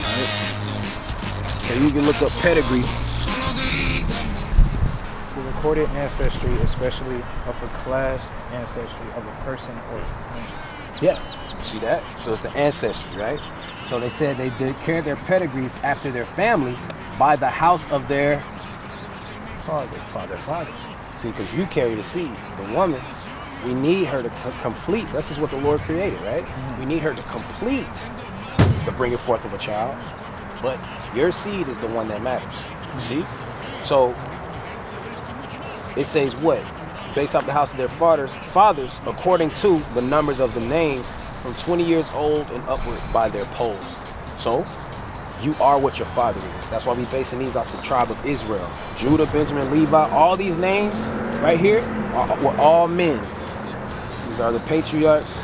Right? So you can look up pedigree. The recorded ancestry, especially upper class ancestry of a person or family. Yeah, you see that? So it's the ancestry, right? So they said they did carry their pedigrees after their families by the house of their father. See, because you carry the seed. The woman, we need her to complete. This is what the Lord created, right? Mm-hmm. We need her to complete the bringing forth of a child. But your seed is the one that matters. You see? So it says what? Based off the house of their fathers, according to the numbers of the names, from 20 years old and upward by their polls. So you are what your father is. That's why we basing these off the tribe of Israel. Judah, Benjamin, Levi, all these names right here were all men. These are the patriarchs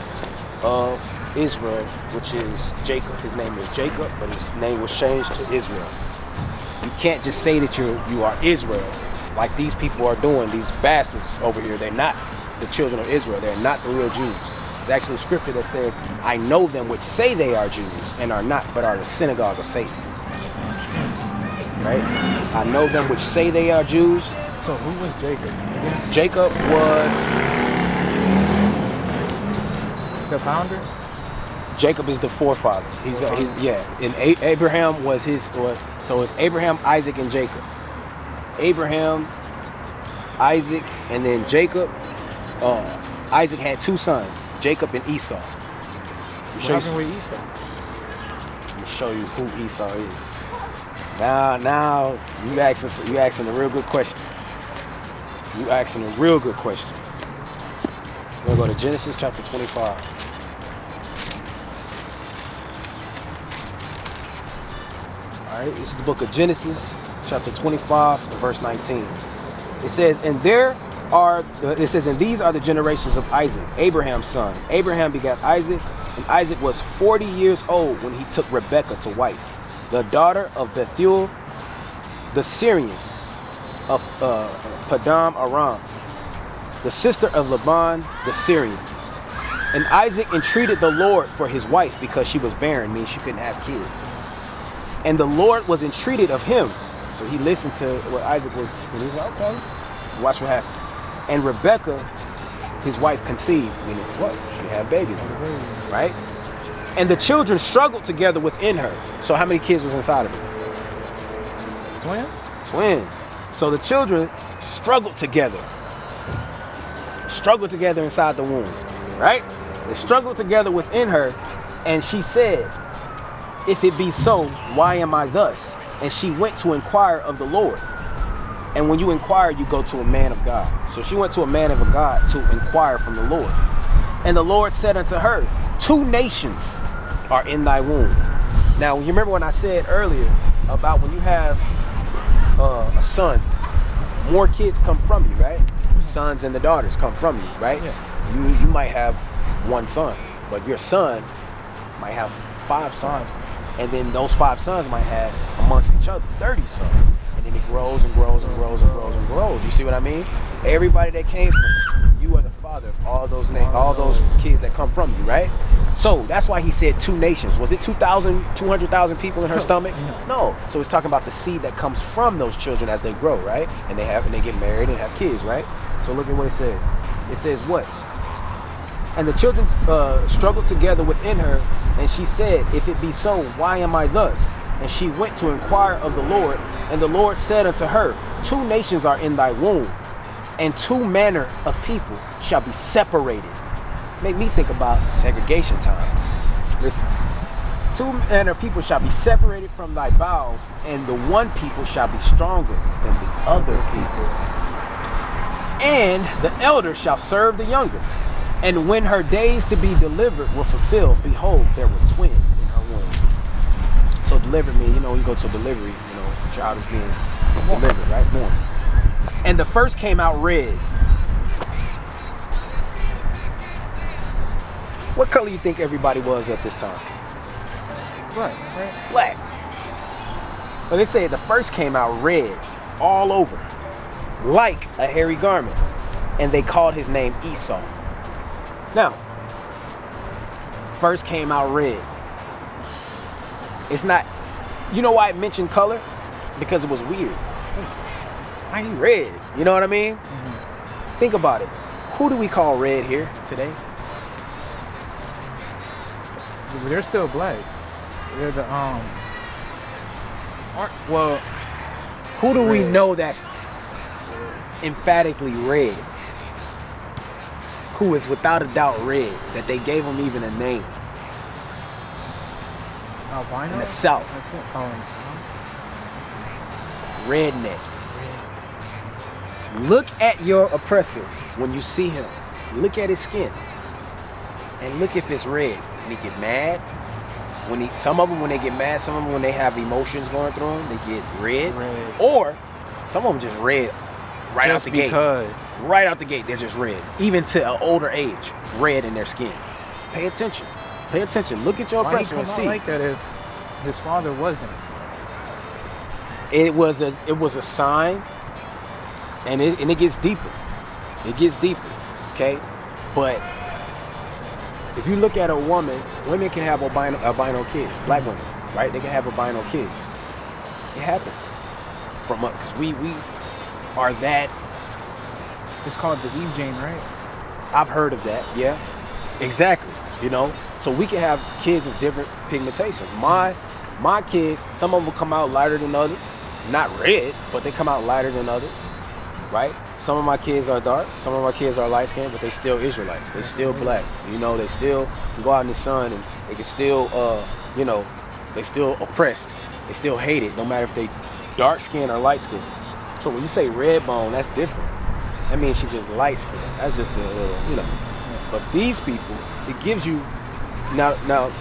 of Israel, which is Jacob. His name is Jacob, but his name was changed to Israel. You can't just say that you are Israel like these people are doing, these bastards over here. They're not the children of Israel. They're not the real Jews. There's actually a scripture that says, I know them which say they are Jews and are not, but are the synagogue of Satan. Right? I know them which say they are Jews. So who was Jacob? Jacob was the founder? Jacob is the forefather. He's and Abraham was his, so it's Abraham, Isaac, and Jacob. Abraham, Isaac, and then Jacob. Isaac had two sons, Jacob and Esau. What happened with Esau? Let me show you who Esau is. Now you asking a real good question. You asking a real good question. We're gonna go to Genesis chapter 25. All right, this is the book of Genesis, chapter 25, verse 19. It says, and these are the generations of Isaac, Abraham's son. Abraham begat Isaac, and Isaac was 40 years old when he took Rebekah to wife, the daughter of Bethuel, the Syrian of Padam Aram, the sister of Laban, the Syrian. And Isaac entreated the Lord for his wife because she was barren, meaning she couldn't have kids. And the Lord was entreated of him. So he listened to what Isaac was, and he was like, okay, watch what happened. And Rebekah, his wife, conceived, meaning what? She had babies, right? And the children struggled together within her. So how many kids was inside of her? Twins. So the children struggled together inside the womb, right? They struggled together within her, and she said, if it be so, why am I thus? And she went to inquire of the Lord. And when you inquire, you go to a man of God. So she went to a man of God to inquire from the Lord. And the Lord said unto her, 2 nations are in thy womb. Now, you remember when I said earlier about when you have a son, more kids come from you, right? The sons and the daughters come from you, right? Yeah. You might have one son, but your son might have 5 sons. And then those 5 sons might have amongst each other 30 sons. And then it grows and grows and grows and grows and grows. You see what I mean? Everybody that came from you are the father of all those all those kids that come from you, right? So that's why he said 2 nations. Was it 200,000 people in her stomach? No. So it's talking about the seed that comes from those children as they grow, right? And they get married and have kids, right? So look at what it says. It says what? And the children struggled together within her, and she said, if it be so, why am I thus? And she went to inquire of the Lord, and the Lord said unto her, 2 nations are in thy womb, and 2 manner of people shall be separated. Make me think about segregation times. Listen, 2 manner of people shall be separated from thy bowels, and the one people shall be stronger than the other people. And the elder shall serve the younger. And when her days to be delivered were fulfilled, behold, there were twins in her womb. So delivered means, you go to delivery, the child is being delivered, right? Born. And the first came out red. What color you think everybody was at this time? Black. But they say the first came out red, all over, like a hairy garment. And they called his name Esau. Now, first came out red. It's not You know why I mentioned color? Because it was weird. Why he red? You know what I mean? Think about it. Who do we call red here today? They're still black. They're the well, Who do we know that's emphatically red? Who is without a doubt red? That they gave him even a name albino in the South. Redneck. Look at your oppressor when you see him. Look at his skin, and look if it's red. When he get mad, some of them when they get mad, some of them when they have emotions going through them, they get red. Or some of them just red right out the gate. Right out the gate, they're just red. Even to an older age, red in their skin. Pay attention. Pay attention. Look at your oppressor and see. Like that if his father wasn't. It was a sign, and it gets deeper. It gets deeper, okay? But if you look at a woman, women can have albino kids, black women, right? They can have albino kids. It happens from us because we are that. It's called the Eve gene, right? I've heard of that. Yeah, exactly. You know, so we can have kids of different pigmentations. My kids, some of them come out lighter than others. Not red, but they come out lighter than others, right? Some of my kids are dark, some of my kids are light skinned, but they still Israelites. They still black. You know, they still can go out in the sun and they can still, they still oppressed. They still hated, no matter if they dark skinned or light skinned. So when you say red bone, that's different. That means she's just light skinned. That's just a, But these people, it gives you, now,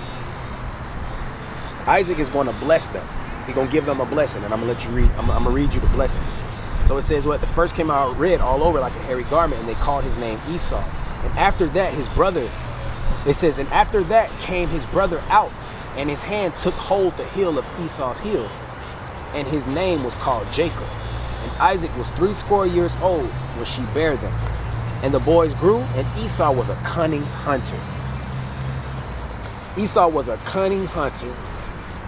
Isaac is going to bless them. He's going to give them a blessing, and I'm going to let you read. I'm going to read you the blessing. So it says, the first came out red all over like a hairy garment, and they called his name Esau. And after that, his brother, it says, and after that came his brother out, and his hand took hold the heel of Esau's heel, and his name was called Jacob. And Isaac was 80 years old when she bare them. And the boys grew, and Esau was a cunning hunter. Esau was a cunning hunter.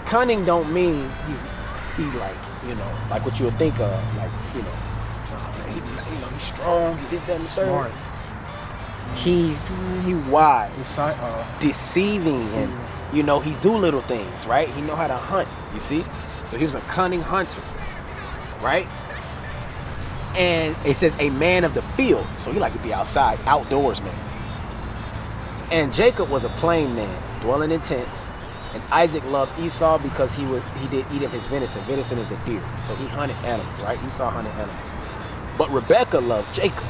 Cunning don't mean he's like, like what you would think of, like, he's strong, he this, that, and the third. He wise, deceiving, and he do little things, right? He know how to hunt, you see? So he was a cunning hunter, right? And it says a man of the field, so he like to be outside, outdoors man. And Jacob was a plain man, dwelling in tents. And Isaac loved Esau because he did eat of his venison. Venison is a deer. So he hunted animals, right? Esau hunted animals. But Rebekah loved Jacob.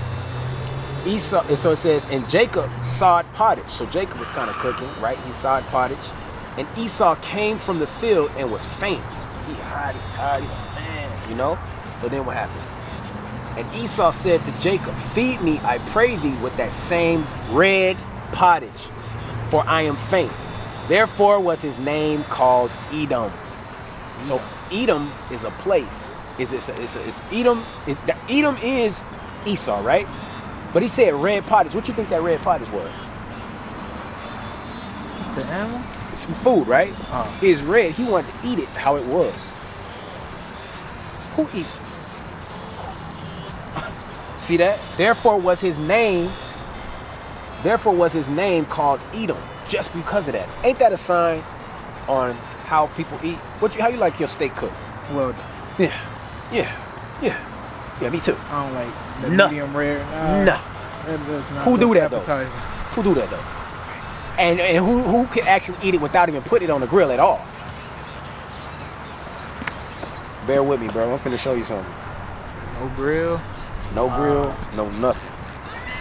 Esau, and so it says, and Jacob sawed pottage. So Jacob was kind of cooking, right? He sawed pottage. And Esau came from the field and was faint. He tired, man, So then what happened? And Esau said to Jacob, feed me, I pray thee, with that same red pottage, for I am faint. Therefore was his name called Edom. So Edom is a place. Edom is Esau, right? But he said red pottage. What you think that red pottage was? The animal? It's some food, right? It's red. He wanted to eat it how it was. Who eats it? See that? Therefore was his name called Edom. Just because of that. Ain't that a sign on how people eat? How you like your steak cooked? Well, yeah, me too. I don't like the medium rare. Nah. Who do that appetizing. though? Who do that though? And who can actually eat it without even putting it on the grill at all? Bear with me, bro. I'm finna show you something. No grill. No grill. No nothing.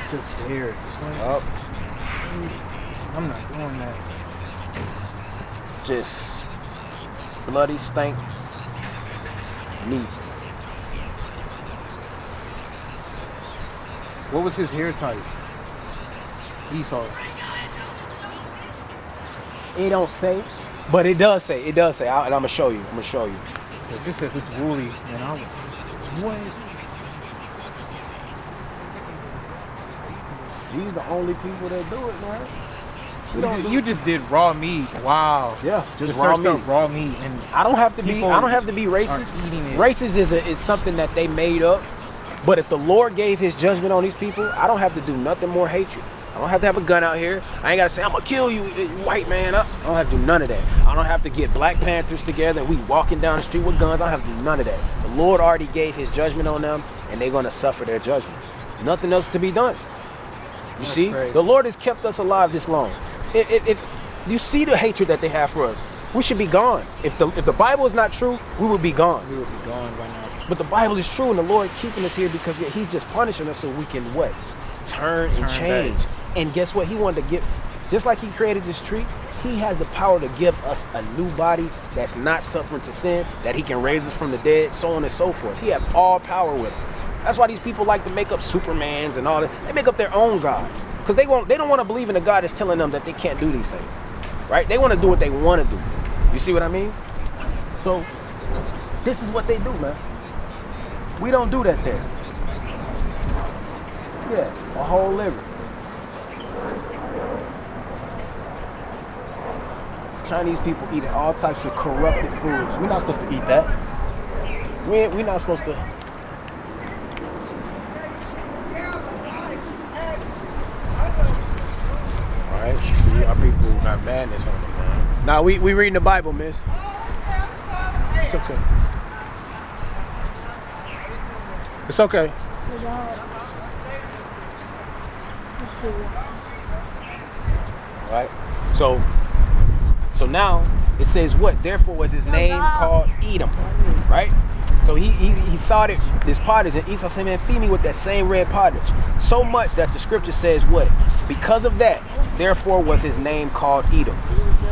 Just weird. I'm not doing that. Just bloody stank meat. What was his hair type? Esau. It don't say, but it does say. And I'm gonna show you. If it says it's woolly, then I'm what? These the only people that do it, man. You just did raw meat. Wow. Yeah, just raw meat. Raw meat, and I don't have to be racist. Racist is something that they made up. But if the Lord gave his judgment on these people, I don't have to do nothing more hatred. I don't have to have a gun out here. I ain't got to say, I'm going to kill you, white man. I don't have to do none of that. I don't have to get Black Panthers together and we walking down the street with guns. I don't have to do none of that. The Lord already gave his judgment on them, and they're going to suffer their judgment. Nothing else to be done. You see? Crazy. The Lord has kept us alive this long. If you see the hatred that they have for us, we should be gone. If the Bible is not true, we would be gone. We would be gone by now. But the Bible is true, and the Lord keeping us here because he's just punishing us so we can what? Turn and change. Back. And guess what? He wanted to give, just like he created this tree, he has the power to give us a new body that's not suffering to sin, that he can raise us from the dead, so on and so forth. He has all power with him. That's why these people like to make up Supermans and all that. They make up their own gods because they don't want to believe in a God that's telling them that they can't do these things, right? They want to do what they want to do. You see what I mean? So this is what they do, man. We don't do that there. Yeah, a whole liver. Chinese people eating all types of corrupted foods. We're not supposed to eat that. We're not supposed to. All right, see, our people got madness on them, man. Now we reading the Bible, miss. It's okay. It's okay. All right. So now it says what? Therefore was his name called Edom, right? So he saw this pottage, and Esau said, man, feed me with that same red pottage. So much that the scripture says what? Because of that, therefore was his name called Edom.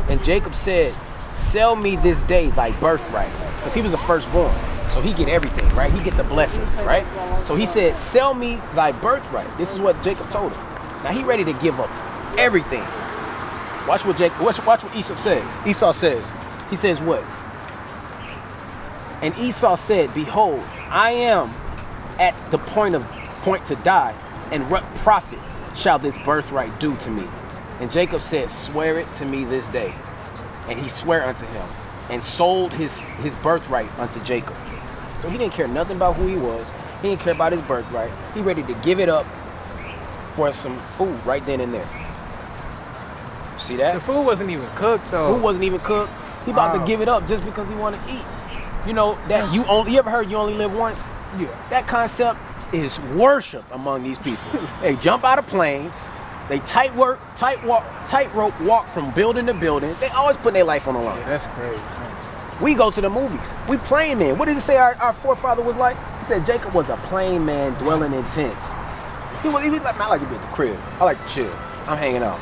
And Jacob said, sell me this day thy birthright. Because he was the firstborn. So he get everything, right? He get the blessing, right? So he said, sell me thy birthright. This is what Jacob told him. Now he ready to give up everything. Watch what Esau says. Esau says, he says what? And Esau said, behold, I am at the point to die, and what profit shall this birthright do to me? And Jacob said, swear it to me this day. And he sware unto him, and sold his birthright unto Jacob. So he didn't care nothing about who he was. He didn't care about his birthright. He ready to give it up for some food right then and there. See that? The food wasn't even cooked though. Food wasn't even cooked. He about to give it up just because he want to eat. You know that you ever heard you only live once? Yeah. That concept is worship among these people. They jump out of planes. They tightrope walk from building to building. They always put their life on the line. Yeah, that's crazy. We go to the movies. We plain men. What did it say our forefather was like? He said Jacob was a plain man dwelling in tents. He was like, man, I like to be at the crib. I like to chill. I'm hanging out.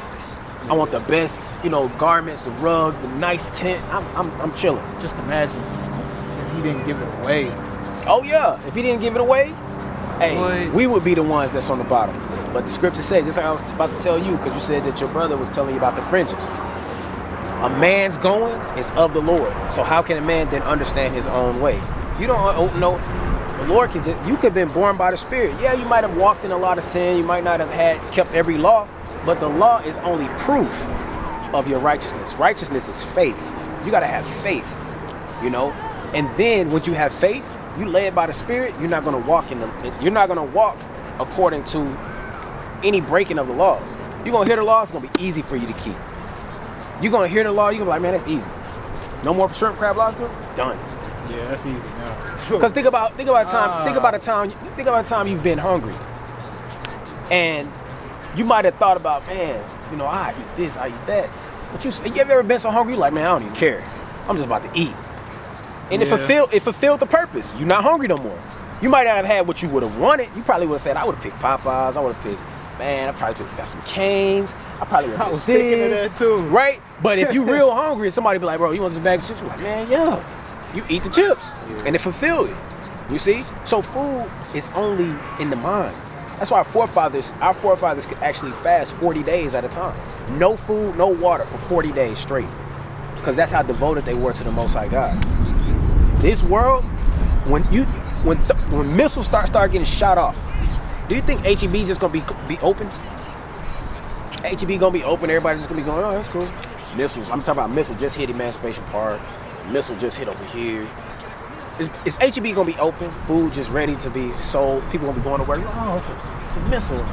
I want the best, garments, the rugs, the nice tent. I'm chilling. Just imagine if he didn't give it away. Oh yeah, if he didn't give it away, hey, we would be the ones that's on the bottom. But the scripture says, just like I was about to tell you, because you said that your brother was telling you about the fringes. A man's going is of the Lord. So how can a man then understand his own way? You don't know. The Lord can just, you could have been born by the Spirit. Yeah, you might have walked in a lot of sin. You might not have kept every law. But the law is only proof of your righteousness. Righteousness is faith. You got to have faith, And then when you have faith, you led by the Spirit. You're not going to walk you're not going to walk according to any breaking of the laws. You're going to hear the law. It's going to be easy for you to keep. You're going to hear the law. You're going to be like, man, that's easy. No more shrimp, crab, lobster. Done. Yeah, that's easy now. Because think about a time you've been hungry, and you might have thought about, man, I eat this, I eat that. But you have ever been so hungry, you're like, man, I don't even care. I'm just about to eat. And it fulfilled the purpose. You're not hungry no more. You might not have had what you would have wanted. You probably would have said, I would have picked Popeyes. I would have picked, man, I probably got some Canes. I was thinking of that too. Right? But if you real hungry and somebody be like, bro, you want this bag of chips? You're like, man, yeah. You eat the chips. Yeah. And it fulfilled it. You see? So food is only in the mind. That's why our forefathers could actually fast 40 days at a time. No food, no water for 40 days straight. Because that's how devoted they were to the Most High God. This world, when missiles start getting shot off, do you think HEB just gonna be open? HEB gonna be open. Everybody's just gonna be going, oh, that's cool. Missiles. I'm talking about missile just hit Emancipation Park. Missile just hit over here. Is HEB gonna be open? Food just ready to be sold. People gonna be going to work. Oh, it's a missile.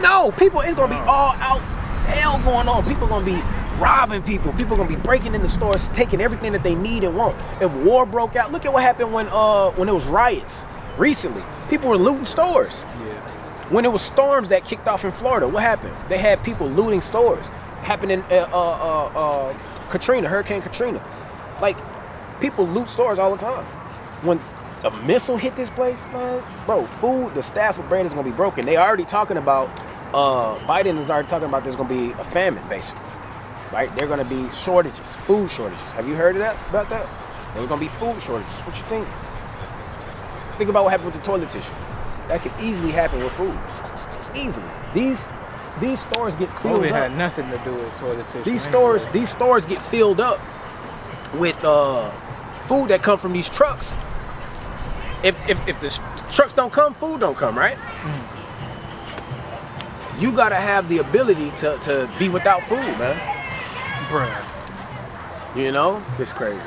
No, people. It's gonna be all out hell going on. People gonna be robbing people. People gonna be breaking into stores, taking everything that they need and want. If war broke out, look at what happened when it was riots recently. People were looting stores. Yeah. When it was storms that kicked off in Florida, what happened? They had people looting stores. Happened in Katrina, Hurricane Katrina. Like, people loot stores all the time. When a missile hit this place, man, bro, food, the staff of bread is gonna be broken. They already talking about, Biden is already talking about there's gonna be a famine, basically. Right? There are gonna be shortages, food shortages. Have you heard of that, about that? There's gonna be food shortages. What you think? Think about what happened with the toilet tissue. That could easily happen with food. Easily. These stores get filled COVID up. had nothing to do with toilet tissue. These stores get filled up with food that come from these trucks. If the trucks don't come, food don't come, right? You gotta have the ability to be without food, man. Bruh. You know? It's crazy.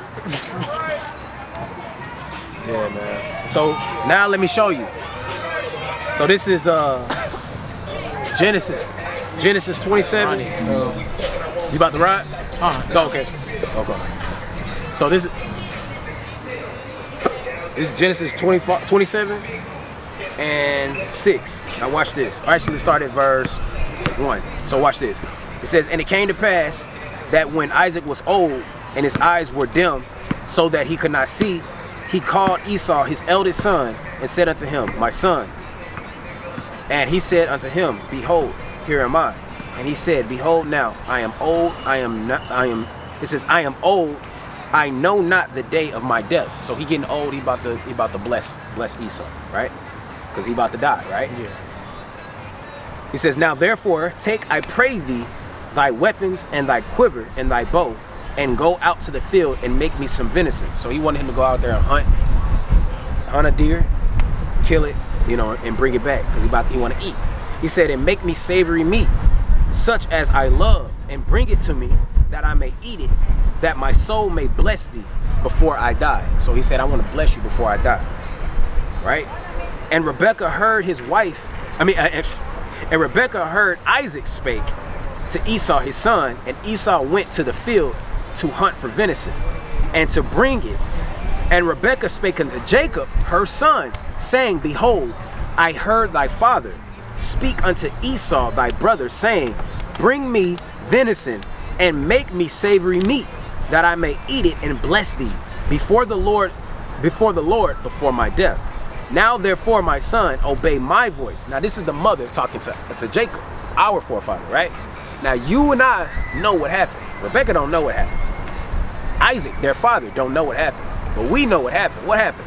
Yeah, man. So now let me show you. So this is Genesis 27. You about to ride? Go, okay. Okay. So this is Genesis 27 and 6. Now watch this. Actually, let's start at verse 1. So watch this. It says, and it came to pass that when Isaac was old and his eyes were dim, so that he could not see, he called Esau his eldest son and said unto him, my son. And he said unto him, behold, here am I. And he said, behold, now I am old. It says, I am old. I know not the day of my death. So he getting old. He about to bless Esau, right? Because he about to die, right? Yeah. He says, now therefore take, I pray thee, thy weapons and thy quiver and thy bow, and go out to the field and make me some venison. So he wanted him to go out there and hunt a deer, kill it, and bring it back because he want to eat. He said, and make me savory meat, such as I love, and bring it to me, that I may eat it, that my soul may bless thee before I die. So he said, I want to bless you before I die, right? And Rebekah heard and Rebekah heard Isaac spake to Esau his son, and Esau went to the field to hunt for venison, and to bring it. And Rebekah spake unto Jacob her son, saying, behold, I heard thy father speak unto Esau thy brother, saying, bring me venison, and make me savory meat, that I may eat it and bless thee before the Lord before my death. Now therefore, my son, obey my voice. Now this is the mother talking to Jacob, our forefather, right? Now you and I know what happened. Rebekah don't know what happened. Isaac, their father, don't know what happened. But we know what happened. What happened?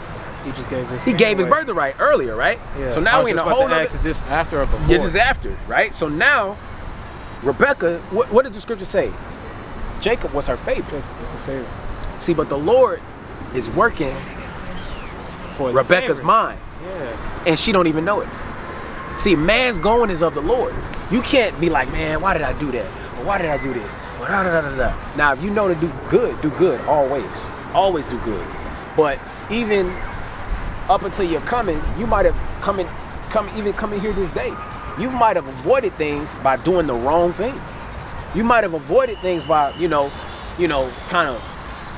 He gave his birthright earlier, right? Yeah. So now we in a whole nother. Is this after or before? This is after, right? So now, Rebekah, what did the scripture say? Jacob was her favorite. See, but the Lord is working for Rebekah's mind. Yeah. And she don't even know it. See, man's going is of the Lord. You can't be like, man, why did I do that? Or why did I do this? Or da, da, da, da, da. Now, if you know to do good, always. Always do good. But even up until you're coming, you might have come in here this day. You might have avoided things by doing the wrong thing. You might have avoided things by, kind of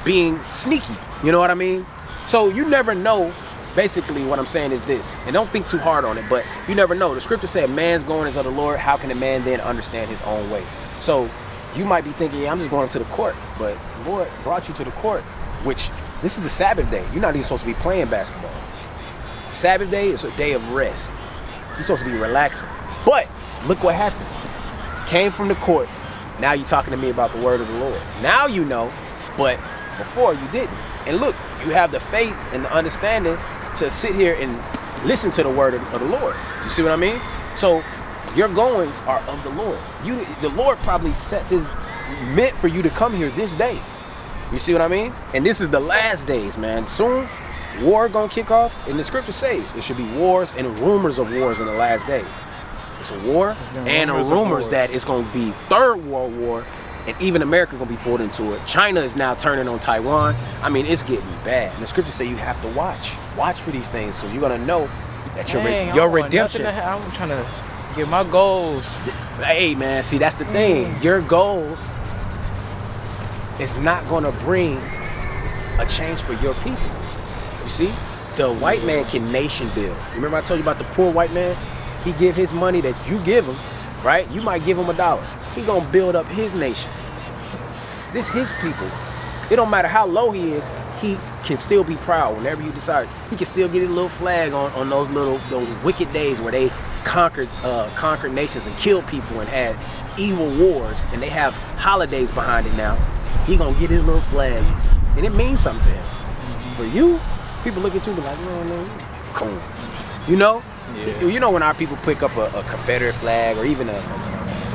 being sneaky. You know what I mean? So you never know. Basically, what I'm saying is this, and don't think too hard on it, but you never know. The scripture said, man's going is of the Lord. How can a man then understand his own way? So you might be thinking, yeah, I'm just going to the court. But the Lord brought you to the court, which this is a Sabbath day. You're not even supposed to be playing basketball. Sabbath day is a day of rest. You're supposed to be relaxing. But look what happened. Came from the court. Now you're talking to me about the word of the Lord. Now you know, but before you didn't. And look, you have the faith and the understanding to sit here and listen to the word of the Lord. You see what I mean? So your goings are of the Lord. The Lord probably set this, meant for you to come here this day. You see what I mean? And this is the last days, man. Soon, war gonna kick off. And the scriptures say there should be wars and rumors of wars in the last days. It's a war, and the rumors that it's going to be third World War, and even America going to be pulled into it. China is now turning on Taiwan. I mean, it's getting bad. And the scriptures say you have to watch for these things, because you're going to know that your redemption. I'm trying to get my goals. Hey man, see, that's the thing. Your goals is not going to bring a change for your people. You see, the white man can nation build. Remember I told you about the poor white man? He give his money that you give him, right? You might give him $1. He gonna build up his nation. This his people. It don't matter how low he is, he can still be proud whenever you decide. He can still get his little flag on those wicked days where they conquered nations and killed people and had evil wars, and they have holidays behind it now. He gonna get his little flag, and it means something to him. For you, people look at you and be like, no, cool. You know? Yeah. You know when our people pick up a Confederate flag or even a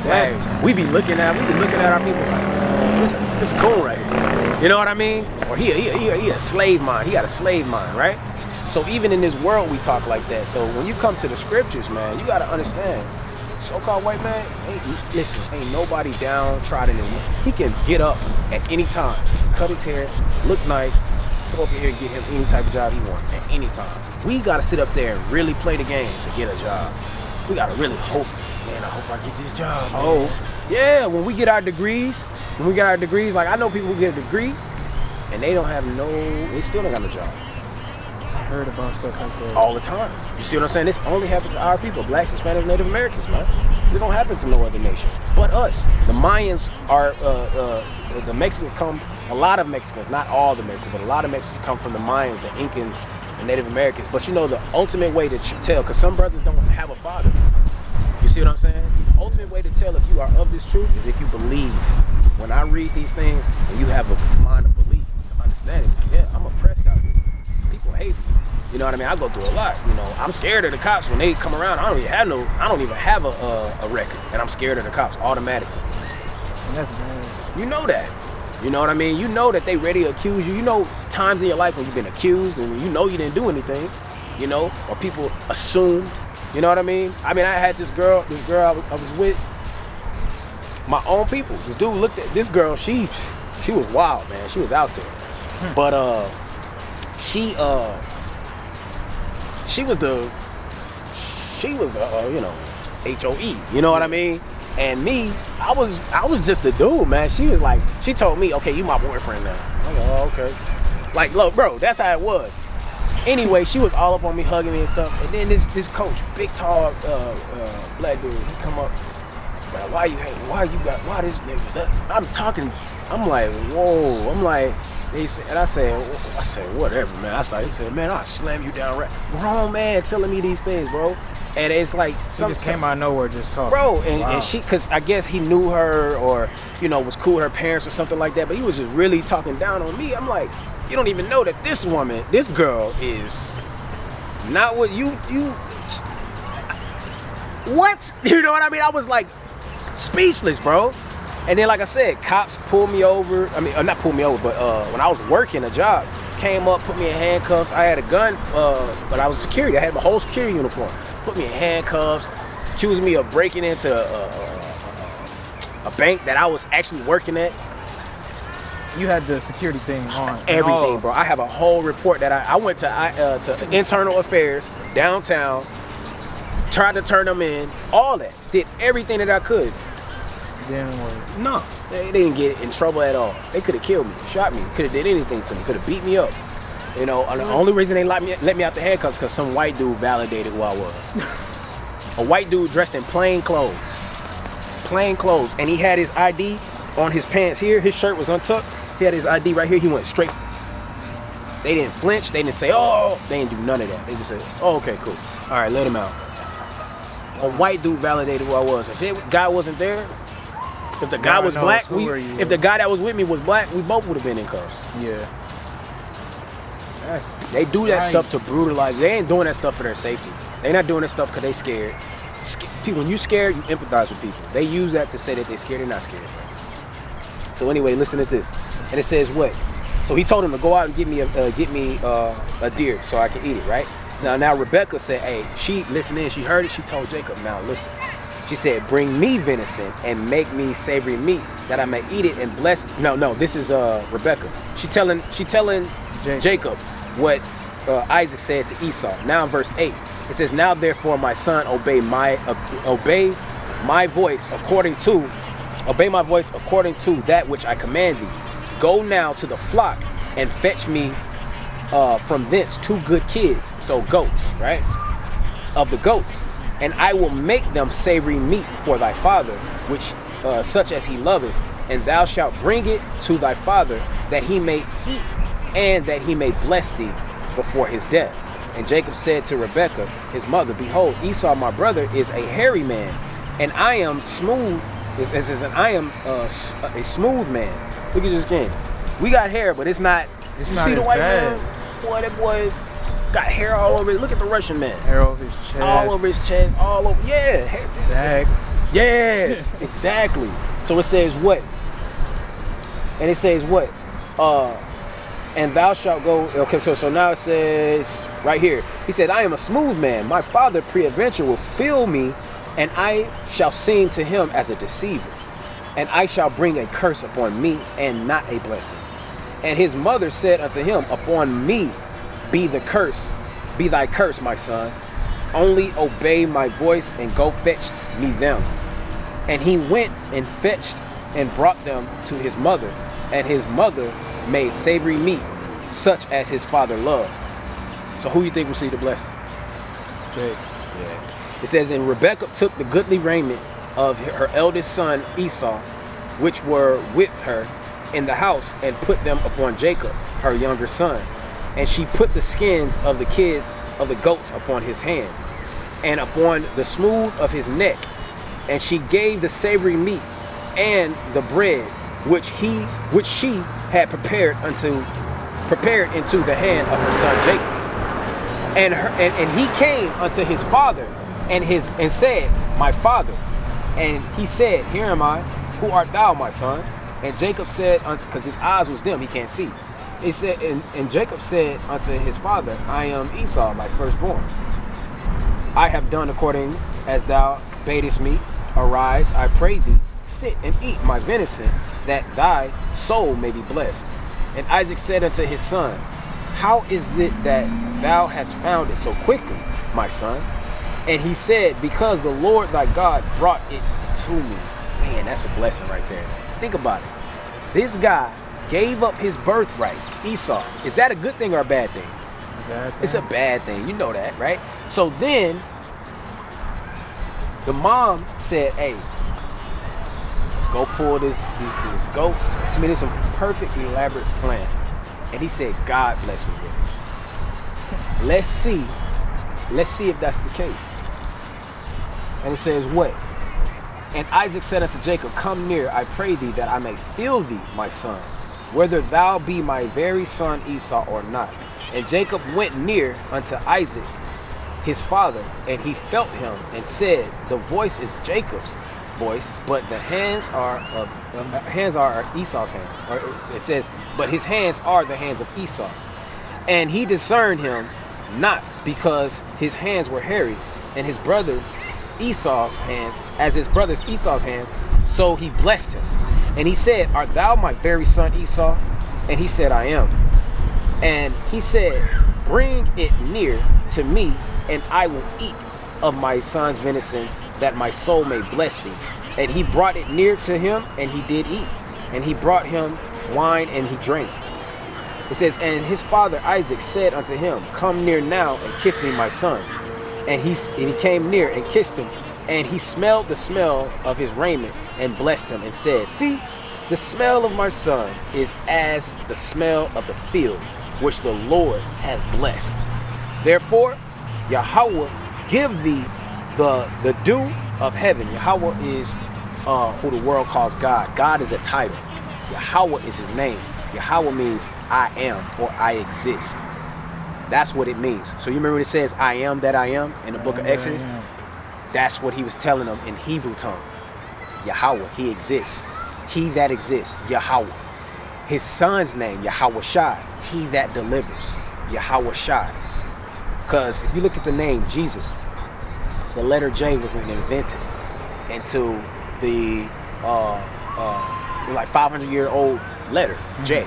flag, we be looking at our people like, this is cool right here. You know what I mean? Or he a slave mind. He got a slave mind, right? So even in this world, we talk like that. So when you come to the scriptures, man, you got to understand, so-called white man, ain't nobody downtrodden in him. He can get up at any time, cut his hair, look nice, go over here and get him any type of job he wants at any time. We got to sit up there and really play the game to get a job. We got to really hope, man, I hope I get this job. Man. Oh, yeah, when we get our degrees, like I know people who get a degree and they still don't have a job. Heard about stuff like that all the time. You see what I'm saying? This only happens to our people, blacks, Hispanics, Native Americans, man. This don't happen to no other nation but us. The Mayans are the Mexicans come. A lot of Mexicans, not all the Mexicans, but a lot of Mexicans come from the Mayans, the Incans, the Native Americans. But you know the ultimate way to tell, because some brothers don't have a father. You see what I'm saying? The ultimate way to tell if you are of this truth is if you believe. When I read these things, and you have a mind of belief to understand it. Yeah, I'm oppressed out here. People hate me. You know what I mean? I go through a lot. You know, I'm scared of the cops when they come around. I don't even have a record, and I'm scared of the cops automatically. And that's bad. You know that. You know what I mean? You know that they ready to accuse you. You know times in your life when you've been accused and you know you didn't do anything. You know, or people assumed. You know what I mean? I had this girl I was with. My own people. This dude looked at this girl. She was wild, man. She was out there, but she was HOE, you know what I mean? And me, I was just a dude, man. She was like, she told me, okay, you my boyfriend now. I'm like, oh, okay. Like, look, bro, that's how it was. Anyway, she was all up on me, hugging me and stuff. And then this coach, big, tall, black dude, he come up, man, why this nigga? I'm talking, I'm like, whoa. I'm like, I said, whatever, man. He said, man, I'll slam you down right. Grown man telling me these things, bro. And it's like some just came out of nowhere, just talking. Bro, and she, because I guess he knew her or, was cool with her parents or something like that, but he was just really talking down on me. I'm like, you don't even know that this girl is not what you what? You know what I mean? I was like speechless, bro. And then, like I said, cops pulled me over. Not pulled me over, but when I was working a job, came up, put me in handcuffs. I had a gun, but I was security. I had my whole security uniform. Put me in handcuffs, accused me of breaking into a bank that I was actually working at. You had the security thing on. Everything, bro. I have a whole report that I went to internal affairs downtown, tried to turn them in, all that. Did everything that I could. Didn't work. No, they didn't get in trouble at all. They could have killed me, shot me, could have did anything to me, could have beat me up. You know, and the only reason they let me out the handcuffs because some white dude validated who I was. A white dude dressed in plain clothes, and he had his ID on his pants here. His shirt was untucked. He had his ID right here. He went straight. They didn't flinch. They didn't say, oh, they didn't do none of that. They just said, oh, okay, cool. All right, let him out. A white dude validated who I was. If that guy wasn't there, if the guy was black, if the guy that was with me was black, we both would have been in cuffs. Yeah. They do that stuff to brutalize. They ain't doing that stuff for their safety. They not doing that stuff because they scared. When you scared, you empathize with people. They use that to say that they're scared. They're not scared. So anyway, listen to this. And it says what? So he told him to go out and get me a deer so I can eat it, right? Now Rebecca said, hey, she listened in. She heard it. She told Jacob, now listen. She said, bring me venison and make me savory meat that I may eat it and bless. No, this is Rebecca. She telling Jacob what Isaac said to Esau. Now in verse 8, it says, now therefore my son, obey my voice according to that which I command thee. Go now to the flock and fetch me from thence 2 good kids, so goats, right? Of the goats, and I will make them savory meat for thy father, which such as he loveth, and thou shalt bring it to thy father, that he may eat, and that he may bless thee before his death. And Jacob said to Rebekah, his mother, behold, Esau my brother is a hairy man, and I am smooth. A smooth man. Look at this game. We got hair, but it's not. It's you not see the as white bad. man? Boy, that boy got hair all over it. Look at the Russian man. Hair over his chest. All over his chest. All over. Yeah. Hair. Back. Yes. Exactly. So it says what? And it says what? And thou shalt go. Okay, so now it says right here. He said, I am a smooth man. My father peradventure will fill me, and I shall seem to him as a deceiver. And I shall bring a curse upon me, and not a blessing. And his mother said unto him, upon me be thy curse, my son. Only obey my voice, and go fetch me them. And he went and fetched and brought them to his mother. And his mother made savory meat, such as his father loved. So who you think will see the blessing? Jake. Yeah. It says, and Rebekah took the goodly raiment of her eldest son Esau, which were with her in the house, and put them upon Jacob, her younger son. And she put the skins of the kids of the goats upon his hands, and upon the smooth of his neck. And she gave the savory meat and the bread which she had prepared into the hand of her son Jacob. And he came unto his father and said, my father. And he said, here am I. Who art thou, my son? And Jacob said unto, because his eyes was dim, he can't see. He said, and Jacob said unto his father, I am Esau, thy firstborn. I have done according as thou badest me. Arise, I pray thee, sit and eat my venison, that thy soul may be blessed. And Isaac said unto his son, how is it that thou hast found it so quickly, my son? And he said, because the Lord thy God brought it to me. Man, that's a blessing right there. Think about it. This guy gave up his birthright, Esau. Is that a good thing or a bad thing? It's a bad thing. You know that, right? So then the mom said, hey, go pull these goats. I mean, it's a perfect, elaborate plan. And he said, God bless me with it. Let's see if that's the case. And it says what? And Isaac said unto Jacob, come near, I pray thee, that I may feel thee, my son, whether thou be my very son Esau or not. And Jacob went near unto Isaac, his father, and he felt him, and said, the voice is Jacob's voice, but the hands are Esau's hands. Or it says, but his hands are the hands of Esau. And he discerned him not, because his hands were hairy, and his brothers Esau's hands, as his brothers Esau's hands, so he blessed him. And he said, art thou my very son Esau? And he said, I am. And he said, bring it near to me, and I will eat of my son's venison, that my soul may bless thee. And he brought it near to him, and he did eat. And he brought him wine, and he drank. It says, and his father Isaac said unto him, come near now, and kiss me, my son. And he came near and kissed him, and he smelled the smell of his raiment, and blessed him, and said, see, the smell of my son is as the smell of the field, which the Lord hath blessed. Therefore, Yahweh give thee the dew of heaven. Yahweh is who the world calls God. God is a title. Yahweh is his name. Yahweh means I am, or I exist. That's what it means. So you remember when it says, I am that I am in the book of Exodus? That's what he was telling them in Hebrew tongue. Yahweh, he exists. He that exists, Yahweh. His son's name, Yahweh Shai, he that delivers, Yahweh Shai. Because if you look at the name Jesus, the letter J wasn't invented. into the like 500-year-old letter J.